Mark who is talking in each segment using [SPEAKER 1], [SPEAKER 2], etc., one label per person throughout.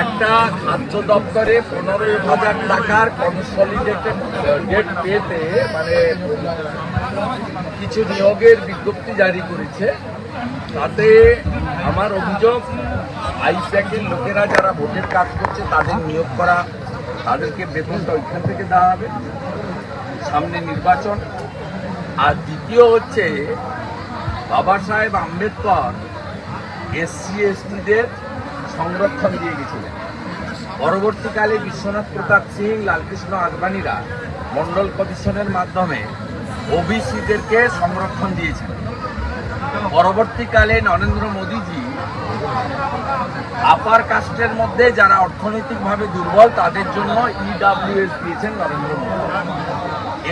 [SPEAKER 1] একটা খাদ্য দপ্তরে 15,000 টাকার কনসলিডেটেড ডেট পেতে মানে কিছু নিয়োগের বিজ্ঞপ্তি জারি করেছে। তাতে আমার অভিযোগ আইপ্যাকের লোকেরা যারা ভোটের কাজ করছে তাদের নিয়োগ করা, তাদেরকে বেতনটা ওইখান থেকে দেওয়া হবে, সামনে নির্বাচন। আর দ্বিতীয় হচ্ছে বাবা সাহেব আম্বেদকর এসসি এসটিদের সংরক্ষণ দিয়ে গেছিলেন। পরবর্তীকালে বিশ্বনাথ প্রতাপ সিং, লালকৃষ্ণ আদবানিরা মন্ডল কমিশনের মাধ্যমে ওবিসিদেরকে সংরক্ষণ দিয়েছিলেন। পরবর্তীকালে নরেন্দ্র মোদীজি আপার কাস্টের মধ্যে যারা অর্থনৈতিকভাবে দুর্বল তাদের জন্য ইডব্লিউএস দিয়েছেন নরেন্দ্র মোদী।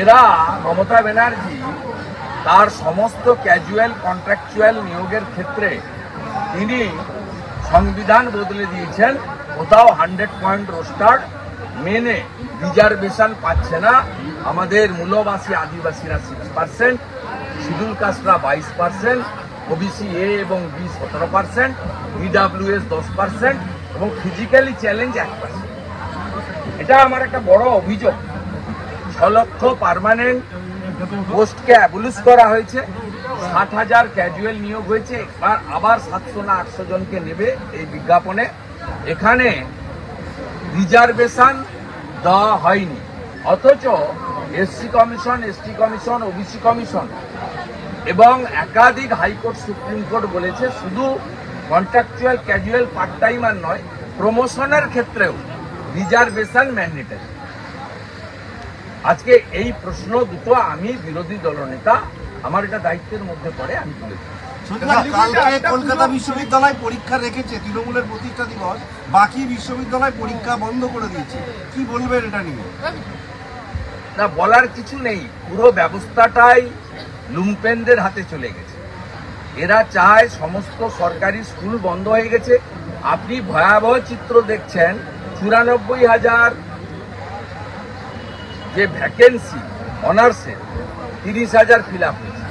[SPEAKER 1] এরা মমতা ব্যানার্জি তার সমস্ত ক্যাজুয়াল কন্ট্রাকচুয়াল নিয়োগের ক্ষেত্রে তিনি সংবিধান বদলে দিয়েছেন। কোথাও 100 পয়েন্ট রোস্টার মেনে রিজার্ভেশন পাচ্ছে না। আমাদের মূলবাসী আদিবাসীরা 6%, শিডিউল কাস্টরা 22%, ওবিসি এ এবং বি 17%, ইডব্লিউএস 10% এবং ফিজিক্যালি চ্যালেঞ্জ 1%। এটা আমার একটা বড় অভিযোগ। 6 লক্ষ পার্মানেন্ট পোস্টকে অ্যাবলিশ করা হয়েছে, 60,000 ক্যাজুয়াল নিয়োগ হয়েছে। এবার আবার 700 না 800 জনকে নেবে এই বিজ্ঞাপনে। এখানে রিজার্ভেশন দেওয়া হয়নি, অথচ SC commission, ST commission, OBC commission এবং একাধিক হাইকোর্ট, সুপ্রিম কোর্ট বলেছে শুধু কন্ট্রাকচুয়াল ক্যাজুয়াল পার্ট টাইমার নয়, প্রমোশনের ক্ষেত্রেও রিজার্ভেশন ম্যান্ডেটরি। আজকে এই প্রশ্ন দুটো আমি বিরোধী দলনেতা, আমার এটা দায়িত্বের মধ্যে পড়ে, আমি তুলেছি।
[SPEAKER 2] কলকাতা বিশ্ববিদ্যালয় পরীক্ষা রেখেছে তৃণমূলের প্রতিষ্ঠা দিবস, বাকি বিশ্ববিদ্যালয় পরীক্ষা বন্ধ করে দিয়েছে, কি বলবেন এটা নিয়ে?
[SPEAKER 1] না, বলার কিছু নেই। পুরো ব্যবস্থাটাই লুম্পেনদের হাতে চলে গেছে। এরা চায় সমস্ত সরকারি স্কুল বন্ধ হয়ে গেছে। আপনি ভয়াবহ চিত্র দেখছেন। 94,000 যে ভ্যাকেন্সি অনার্সের 30,000 ফিল আপ হয়েছে।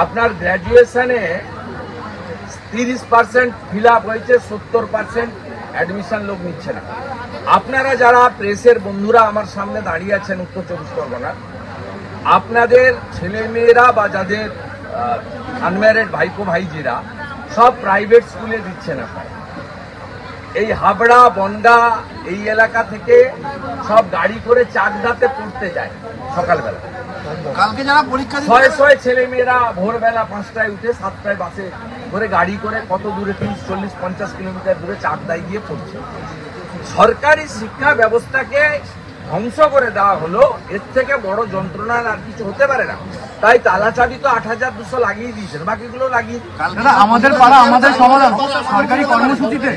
[SPEAKER 1] আপনার গ্র্যাজুয়েশনে 30% ফিল আপ হয়েছে, 70% অ্যাডমিশন লোক নিচ্ছে না। আপনারা যারা প্রেসের বন্ধুরা আমার সামনে দাঁড়িয়ে আছেন উত্তর 24 পরগনার, আপনাদের ছেলেমেয়েরা বা যাদের আনম্যারিড ভাইপো ভাইজিরা সব প্রাইভেট স্কুলে দিচ্ছে না। এই হাবড়া, বনগা এই এলাকা থেকে সব গাড়ি করে চাকদাতে পড়তে যায় সকালবেলা।
[SPEAKER 2] কালকে যারা পরীক্ষা
[SPEAKER 1] 600 ছেলেমেয়েরা ভোরবেলা 5টায় উঠে 7টায় বাসে করে গাড়ি করে কত দূরে 30, 40, 50 কিলোমিটার দূরে চাকদায় গিয়ে পড়ছে। সরকারি শিক্ষা ব্যবস্থাকে ধ্বংস করে দেওয়া হলো। এর থেকে বড় যন্ত্রণা আর কিছু হতে পারে না। তাই তালা চাবি তো 8,200 লাগিয়ে দিয়েছেন, বাকিগুলো লাগিয়ে।
[SPEAKER 3] আমাদের পাড়া আমাদের সমাধান সরকারি কর্মসূচিতে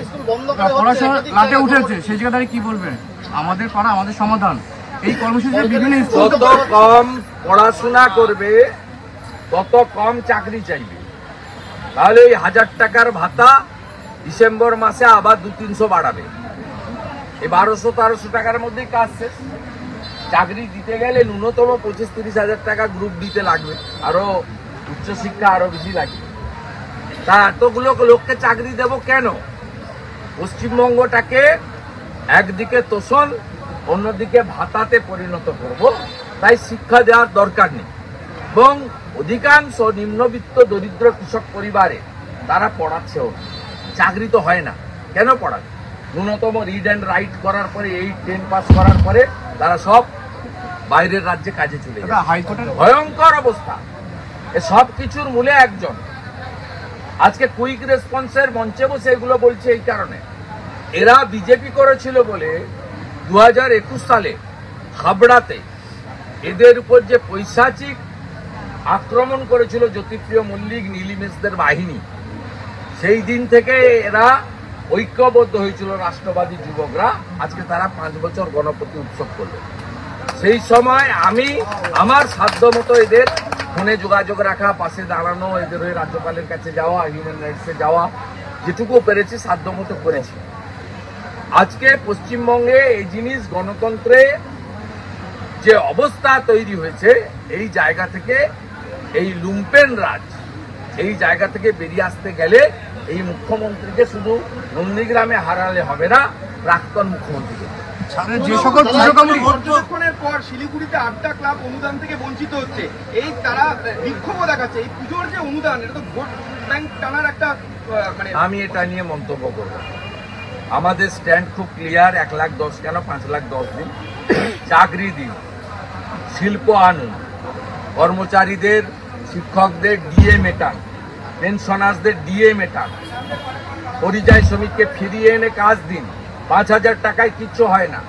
[SPEAKER 3] পড়াশোনা লাটে উঠেছে, সেই জায়গায় কি বলবেন? আমাদের পাড়া আমাদের সমাধান এই কর্মসূচিতে বিভিন্ন
[SPEAKER 1] যত কম পড়াশোনা করবে তত কম চাকরি চাইবে। তাহলে এই 1000 টাকার ভাতা ডিসেম্বর মাসে আবার 200-300 বাড়াবে। এই 1200-1300 টাকার মধ্যেই কাজ শেষ। চাকরি দিতে গেলে ন্যূনতম 25-30 হাজার টাকা গ্রুপ দিতে লাগবে, আরো উচ্চশিক্ষা আরো বেশি লাগবে। তা এতগুলো লোককে চাকরি দেব কেন? পশ্চিমবঙ্গটাকে একদিকে তোষণ, অন্যদিকে ভাতাতে পরিণত করব। তাই শিক্ষা দেওয়ার দরকার নেই। এবং অধিকাংশ নিম্নবিত্ত দরিদ্র কৃষক পরিবারে তারা পড়াচ্ছেও, চাকরি তো হয় না, কেন পড়াবে? ন্যূনতম রিড অ্যান্ড রাইট করার পরে, 8-10 পাস করার পরে তারা সব বাইরের রাজ্যে কাজে চলে যায়। ভয়ঙ্কর অবস্থা। এ সব কিছুর মূলে একজন। আজকে কুইক রেসপন্সের মঞ্চে বসে এগুলো বলছে এই কারণে, এরা বিজেপি করেছিল বলে 2021 সালে হাবড়াতে এদের উপর যে পৈশাচিক আক্রমণ করেছিল জ্যোতিপ্রিয় মল্লিক, নীলিমেশদের বাহিনী, সেই দিন থেকে এরা ঐক্যবদ্ধ হয়েছিল রাষ্ট্রবাদী যুবকরা। আজকে তারা 5 বছর গণপতি উৎসব করলো। সেই সময় আমি আমার সাধ্য মতো এদের ফোনে যোগাযোগ রাখা, পাশে দাঁড়ানো, এদের হয়ে রাজ্যপালের কাছে যাওয়া, হিউম্যান রাইটসে যাওয়া, যেটুকু পেরেছি সাধ্য মতো করেছি। আজকে পশ্চিমবঙ্গে এই জিনিস, গণতন্ত্রে যে অবস্থা তৈরি হয়েছে, এই জায়গা থেকে, এই লুম্পেন রাজ, এই জায়গা থেকে বেরিয়ে আসতে গেলে এই মুখ্যমন্ত্রীকে শুধু নন্দীগ্রামে হারালে হবে না, প্রাক্তন মুখ্যমন্ত্রীকে।
[SPEAKER 3] যে সকল পুজো কমিটি
[SPEAKER 4] পর্যবেক্ষণের পর শিলিগুড়িতে 8টা ক্লাব অনুদান থেকে বঞ্চিত হচ্ছে, এই তারা বিক্ষোভ দেখাচ্ছে। এই পুজোর যে অনুদান, এটা তো ভোট ব্যাংক টানার একটা মানে। আমি
[SPEAKER 1] এটা নিয়ে মন্তব্য করব। আমাদের স্ট্যান্ড খুব ক্লিয়ার। 1,10,000 কেন, 5,10,000 দিন, চাকরি দিন, শিল্প আনুন, কর্মচারীদের শিক্ষকদের ডিএ মেটান, পেনশনার্সদের ডিএ মেটান, পরিযায়ী শ্রমিককে ফিরিয়ে এনে কাজ দিন। 5,000 টাকায় কিচ্ছু হয় না।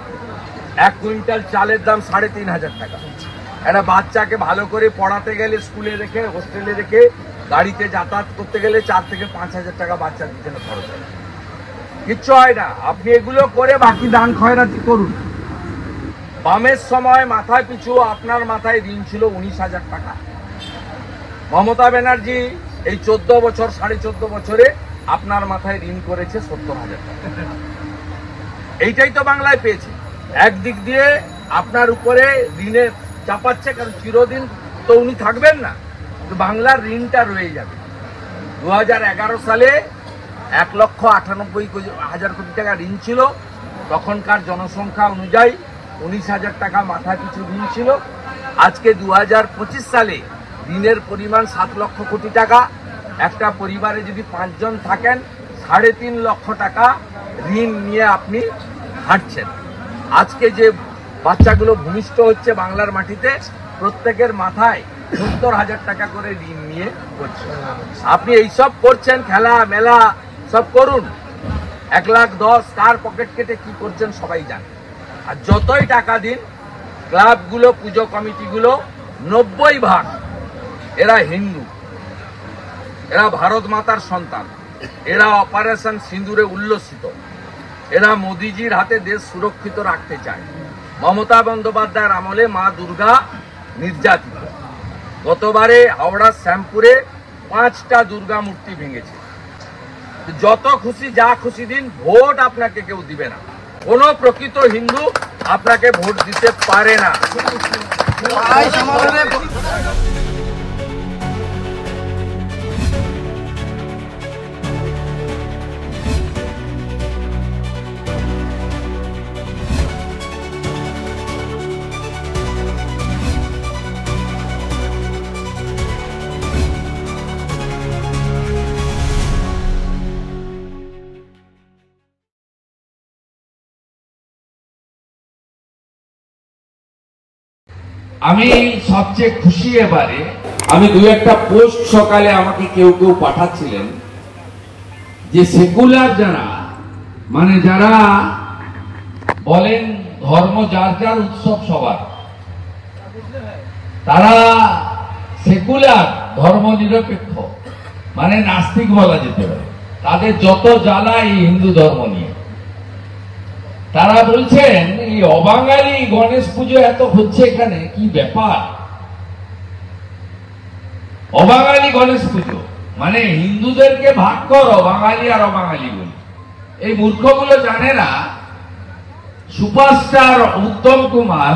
[SPEAKER 1] 1 কুইন্টাল চালের দাম 3,500 টাকা। একটা বাচ্চাকে ভালো করে পড়াতে গেলে স্কুলে রেখে, হোস্টেলে রেখে, গাড়িতে যাতায়াত করতে গেলে 4 থেকে 5,000 টাকা বাচ্চার পিছনে খরচ হয়। কিচ্ছু হয় না। আপনি এগুলো করে বাকি দান খয়রাতি করুন। বামের সময় মাথায় পিছু আপনার মাথায় ঋণ ছিল 19,000 টাকা। মমতা ব্যানার্জি এই 14 বছর, 14.5 বছরে আপনার মাথায় ঋণ করেছে 70,000 টাকা। এইটাই তো বাংলায় পেয়েছে। একদিক দিয়ে আপনার উপরে ঋণে চাপাচ্ছে, কারণ চিরদিন তো উনি থাকবেন না, বাংলার ঋণটা রয়ে যাবে। 2011 সালে 1,98,000 কোটি টাকা ঋণ ছিল। তখনকার জনসংখ্যা অনুযায়ী 19,000 টাকা মাথা পিছু ঋণ ছিল। আজকে 2025 সালে ঋণের পরিমাণ 7 লক্ষ কোটি টাকা। একটা পরিবারে যদি 5 জন থাকেন, 3.5 লক্ষ টাকা ঋণ নিয়ে আপনি হাঁটছেন। আজকে যে বাচ্চাগুলো ভূমিষ্ঠ হচ্ছে বাংলার মাটিতে, প্রত্যেকের মাথায় 70,000 টাকা করে ঋণ নিয়ে করছেন। আপনি এইসব করছেন, খেলা মেলা সব করুন। 1,10,000 কার পকেট কেটে কি করছেন সবাই জানে। আর যতই টাকা দিন, ক্লাবগুলো, পুজো কমিটিগুলো 90% এরা হিন্দু, এরা ভারত মাতার সন্তান, এরা অপারেশন সিঁদুরে উল্লসিত, এরা মোদিজির হাতে দেশ সুরক্ষিত রাখতে চায়। মমতা বন্দ্যোপাধ্যায়ের আমলে মা দুর্গা নির্যাতিত। গতবারে হাওড়ার শ্যামপুরে 5টা দুর্গা মূর্তি ভেঙেছে। যত খুশি যা খুশি দিন, ভোট আপনাকে কেউ দিবে না। কোন প্রকৃত হিন্দু আপনাকে ভোট দিতে পারে না। আমি সবচেয়ে খুশি এবারে, আমি 2-1টা পোস্ট সকালে আমাকে কেউ কেউ পাঠাচ্ছিলেন যে সেকুলার যারা, মানে যারা বলেন ধর্ম যার যার উৎসব সবার, তারা সেকুলার, ধর্ম নিরপেক্ষ, মানে নাস্তিক বলা যেতে পারে, তাদের যত জ্বালা এই হিন্দু ধর্ম নিয়ে। তারা বলছেন এই অবাঙালি গণেশ পুজো এত হচ্ছে এখানে, কি ব্যাপার? অবাঙালি গণেশ পুজো মানে হিন্দুদেরকে ভাগ করো, বাঙালি আর অবাঙালি বলি। এই মূর্খগুলো জানে না সুপারস্টার উত্তম কুমার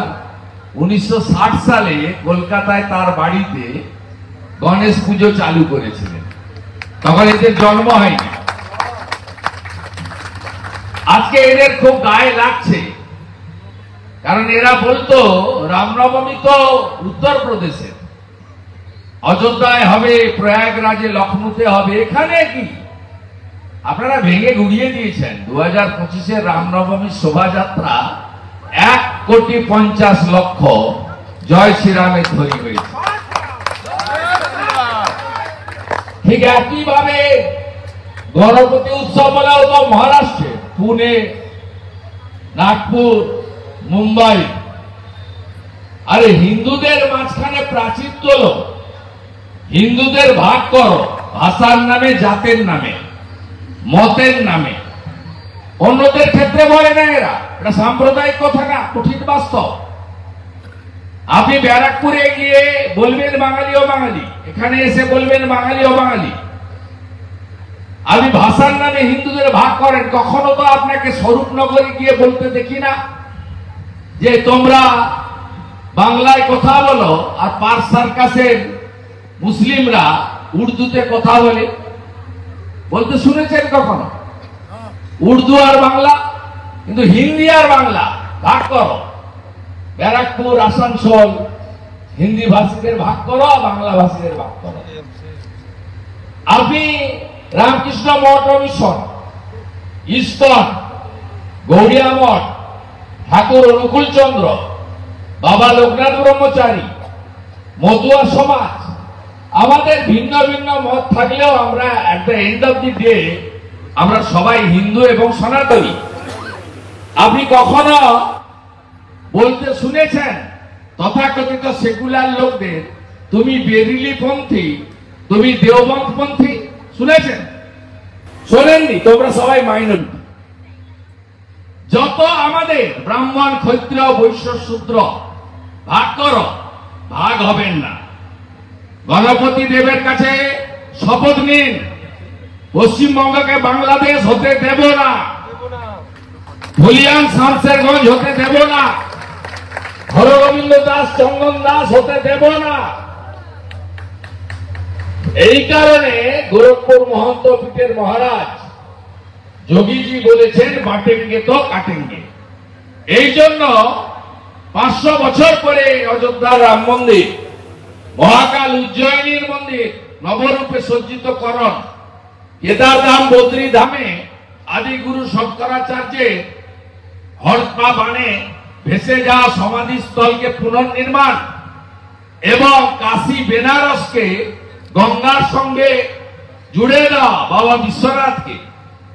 [SPEAKER 1] 1960 সালে কলকাতায় তার বাড়িতে গণেশ পুজো চালু করেছিলেন। তখন এদের জন্ম হয়নি। আজকে এদের খুব গায়ে লাগছে, কারণ এরা বলতো রামনবমী তো উত্তরপ্রদেশে, অযোধ্যায় হবে, প্রয়াগরাজে, লখনৌতে হবে, এখানে কি? আপনারা ভেঙে গুড়িয়ে দিয়েছেন। 2025-এর রামনবমীর শোভাযাত্রা 1,50,00,000 জয় শ্রীরামের ধ্বনি হয়েছে। ঠিক একইভাবে গণপতি উৎসব বলা হতো মহারাষ্ট্রে, পুনে, নাগপুর, মুম্বাই। আরে হিন্দুদের মাঝখানে প্রাচীর তোলো, হিন্দুদের ভাগ করো, ভাষার নামে, জাতের নামে, মতের নামে। অন্যদের ক্ষেত্রে বলে না এরা, এটা সাম্প্রদায়িক কথা না, কঠিন বাস্তব। আপনি ব্যারাকপুরে গিয়ে বলবেন বাঙালি ও বাঙালি, এখানে এসে বলবেন বাঙালি ও বাঙালি। আপনি ভাষার নামে হিন্দুদের ভাগ করেন, কখনো তো আপনাকে স্বরূপনগরে গিয়ে বলতে দেখি না যে তোমরা বাংলায় কথা বলো আর পার্ক সার্কাসের মুসলিমরা উর্দুতে কথা বলে। বলতে শুনেছেন কখনো? উর্দু আর বাংলা, কিন্তু হিন্দি আর বাংলা ভাগ করো। ব্যারাকপুর, আসানসোল হিন্দি ভাষীদের ভাগ করো, বাংলা ভাষীদের ভাগ করো। আপনি রামকৃষ্ণ মঠ মিশন, ইস্কন, গৌড়িয়া মঠ, ঠাকুর অনুকূল চন্দ্র, বাবা লোকনাথ ব্রহ্মচারী, মতুয়া সমাজ, আমাদের ভিন্ন ভিন্ন মত থাকলেও আমরা at the end of the day আমরা সবাই হিন্দু এবং সনাতনী। আপনি কখনো বলতে শুনেছেন তথাকথিত সেকুলার লোকদের তুমি বেরিলি পন্থী, তুমি দেওবন্দ পন্থী? শুনেছেন? শোনেননি? তোমরা সবাই মাইনরিটি। যত আমাদের ব্রাহ্মণ, ক্ষত্রিয়, বৈশ্য, শূদ্র ভাগ করো, ভাগ হবেন না। গণপতি দেবের কাছে শপথ নিন, পশ্চিমবঙ্গকে বাংলাদেশ হতে দেব না, ধুলিয়ান শামশেরগঞ্জ হতে দেব না, হরগোবিন্দ দাস, চন্দন দাস হতে দেব না। এই কারণে গোরখপুর মহন্ত পীঠের মহারাজ যোগীজি বলেছেন বাটেঙ্গে তো কাটেঙ্গে। এই জন্য 500 বছর পরে অযোধ্যার রাম মন্দির, মহাকাল উজ্জয়িনীর মন্দির নবরূপে সজ্জিতকরণ, কেদারধাম, বদ্রী ধামে আদিগুরু শঙ্করাচার্যের হরপা বাণে ভেসে যাওয়া সমাধিস্থলকে পুনর্নির্মাণ এবং কাশী বেনারসকে গঙ্গার সঙ্গে জুড়ে দেওয়া বাবা বিশ্বনাথকে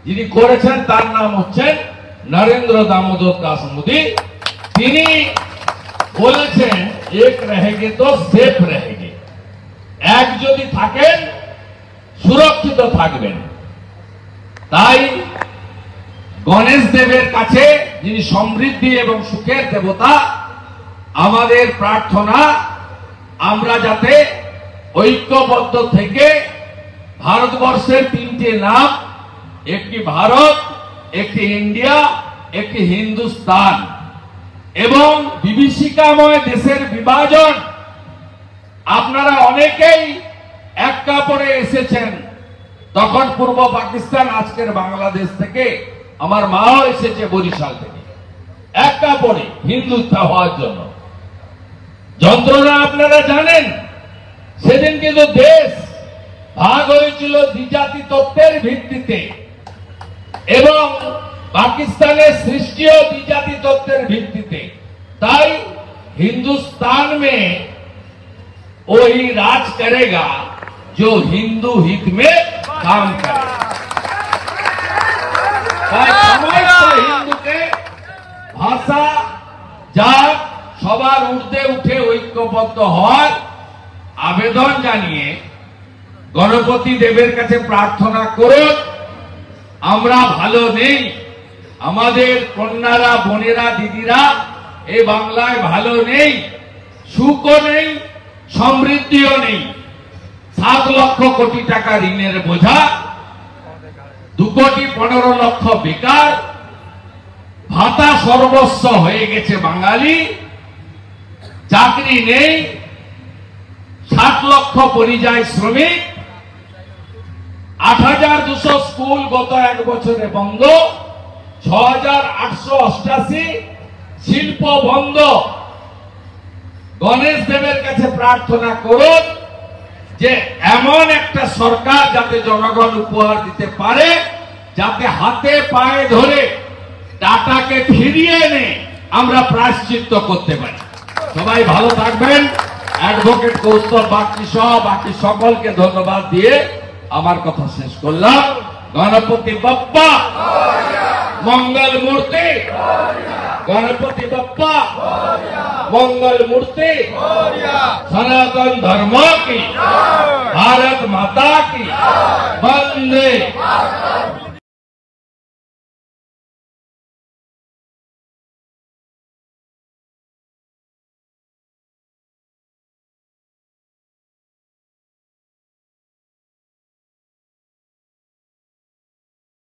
[SPEAKER 1] যিনি করেছেন তার নাম হচ্ছেন নরেন্দ্র দামোদর দাস মোদী। তিনি বলেছেন এক রহেগে তো সেফ রহেগে, এক যদি থাকেন সুরক্ষিত থাকবেন। তাই গণেশ দেবের কাছে, যিনি সমৃদ্ধি এবং সুখের দেবতা, আমাদের প্রার্থনা আমরা যাতে ঐক্যবদ্ধ থেকে ভারতবর্ষের 3টে নাম, একটি ভারত, একটি ইন্ডিয়া, একটি হিন্দুস্তান, এবং বিভীষিকাময় দেশের বিভাজন। আপনারা অনেকেই এক কাপড়ে এসেছেন, তখন পূর্ব পাকিস্তান, আজকের বাংলাদেশ থেকে। আমার মাও এসেছে বরিশাল থেকে, এক কাপড়ে হিন্দুত্ব হওয়ার জন্য। যন্ত্রণা আপনারা জানেন। সেদিন কিন্তু দেশ ভাগ হয়েছিল দ্বিজাতি তত্ত্বের ভিত্তিতে, এবং পাকিস্তানের সৃষ্টিও দ্বিজাতি তত্ত্বের ভিত্তিতে। তাই हिंदुस्तान में वही राज करेगा जो हिंदू हित में काम करेगा। হিন্দুকে ভাষা, জাত সবার ঊর্ধ্বে উঠে ঐক্যবদ্ধ হওয়ার আবেদন জানিয়ে গণপতি দেবের কাছে প্রার্থনা করুন। আমরা ভালো নেই, আমাদের কন্যারা, বোনেরা, দিদিরা এই বাংলায় ভালো নেই, সুখও নেই, সমৃদ্ধিও নেই। 7 লক্ষ কোটি টাকা ঋণের বোঝা, 2 কোটি 15 লক্ষ বেকার, ভাতা সর্বস্ব হয়ে গেছে বাঙালি, চাকরি নেই, 60 লক্ষ পরিযায়ী শ্রমিক, 8200 স্কুল গত 1 বছরে বন্ধ, 6888 শিল্প বন্ধ। গণেশ দেবের কাছে প্রার্থনা করুন যে এমন একটা সরকার যাতে জনগণ উপহার দিতে পারে, যাতে হাতে পায়ে ধরে টাটাকে ফিরিয়ে এনে আমরা প্রায়শ্চিত্ত করতে পারি। সবাই ভালো থাকবেন। অ্যাডভোকেট কৌস্তব বাগচি সহ বাকি সকলকে ধন্যবাদ দিয়ে আমার কথা শেষ করলাম। গণপতি বাপ্পা মঙ্গল মূর্তি, गणपति बप्पा मंगल मूर्ति, सनातन धर्म की, भारत माता की, वंदे